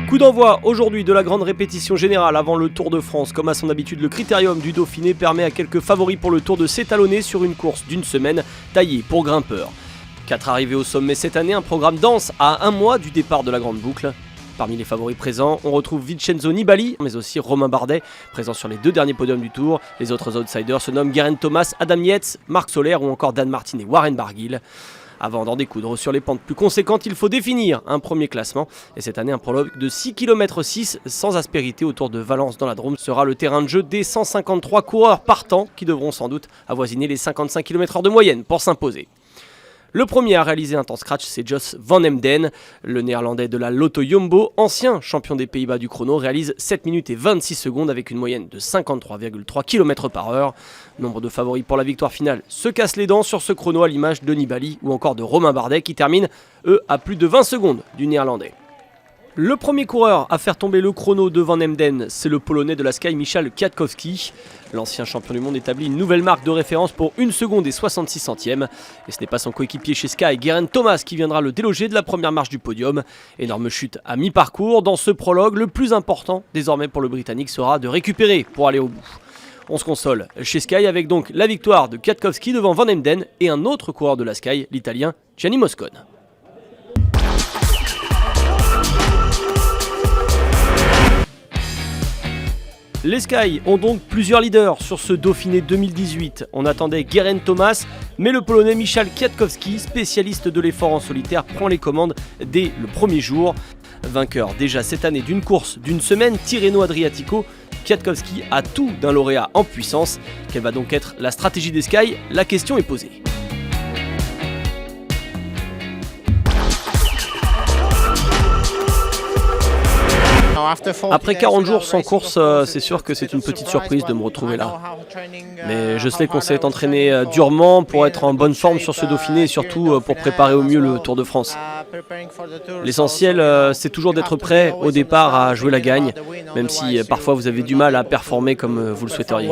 Coup d'envoi aujourd'hui de la grande répétition générale avant le Tour de France. Comme à son habitude, le critérium du Dauphiné permet à quelques favoris pour le Tour de s'étalonner sur une course d'une semaine taillée pour grimpeurs. 4 arrivées au sommet cette année, un programme dense à un mois du départ de la grande boucle. Parmi les favoris présents, on retrouve Vincenzo Nibali, mais aussi Romain Bardet, présent sur les 2 derniers podiums du Tour. Les autres outsiders se nomment Geraint Thomas, Adam Yates, Marc Soler ou encore Dan Martin et Warren Barguil. Avant d'en découdre sur les pentes plus conséquentes, il faut définir un premier classement. Et cette année, un prologue de 6 km 6 sans aspérité autour de Valence dans la Drôme sera le terrain de jeu des 153 coureurs partants qui devront sans doute avoisiner les 55 km/h de moyenne pour s'imposer. Le premier à réaliser un temps scratch, c'est Jos van Emden. Le néerlandais de la Lotto Jumbo, ancien champion des Pays-Bas du chrono, réalise 7 minutes et 26 secondes avec une moyenne de 53,3 km/h. Nombre de favoris pour la victoire finale se cassent les dents sur ce chrono à l'image de Nibali ou encore de Romain Bardet qui terminent, eux, à plus de 20 secondes du néerlandais. Le premier coureur à faire tomber le chrono de Van Emden, c'est le Polonais de la Sky Michał Kwiatkowski. L'ancien champion du monde établit une nouvelle marque de référence pour 1 seconde et 66 centièmes. Et ce n'est pas son coéquipier chez Sky, Geraint Thomas, qui viendra le déloger de la première marche du podium. Énorme chute à mi-parcours. Dans ce prologue, le plus important désormais pour le Britannique sera de récupérer pour aller au bout. On se console chez Sky avec donc la victoire de Kwiatkowski devant Van Emden et un autre coureur de la Sky, l'Italien Gianni Moscon. Les Sky ont donc plusieurs leaders sur ce Dauphiné 2018. On attendait Geraint Thomas, mais le Polonais Michał Kwiatkowski, spécialiste de l'effort en solitaire, prend les commandes dès le premier jour. Vainqueur déjà cette année d'une course d'une semaine, Tirreno Adriatico, Kwiatkowski a tout d'un lauréat en puissance. Quelle va donc être la stratégie des Sky ? La question est posée. Après 40 jours sans course, c'est sûr que c'est une petite surprise de me retrouver là. Mais je sais qu'on s'est entraîné durement pour être en bonne forme sur ce Dauphiné et surtout pour préparer au mieux le Tour de France. L'essentiel, c'est toujours d'être prêt au départ à jouer la gagne, même si parfois vous avez du mal à performer comme vous le souhaiteriez.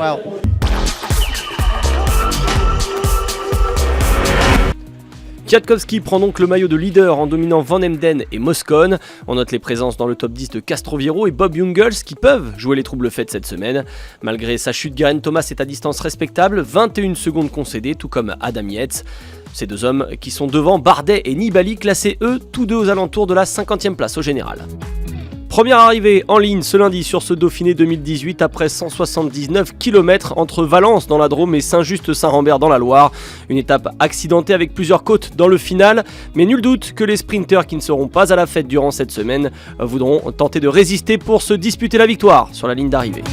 Kwiatkowski prend donc le maillot de leader en dominant Van Emden et Moscon. On note les présences dans le top 10 de Castroviro et Bob Jungels qui peuvent jouer les troubles faits cette semaine. Malgré sa chute, Geraint Thomas est à distance respectable, 21 secondes concédées, tout comme Adam Yates. Ces deux hommes qui sont devant Bardet et Nibali, classés eux tous deux aux alentours de la 50e place au général. Première arrivée en ligne ce lundi sur ce Dauphiné 2018 après 179 km entre Valence dans la Drôme et Saint-Just-Saint-Rambert dans la Loire. Une étape accidentée avec plusieurs côtes dans le final, mais nul doute que les sprinters qui ne seront pas à la fête durant cette semaine voudront tenter de résister pour se disputer la victoire sur la ligne d'arrivée.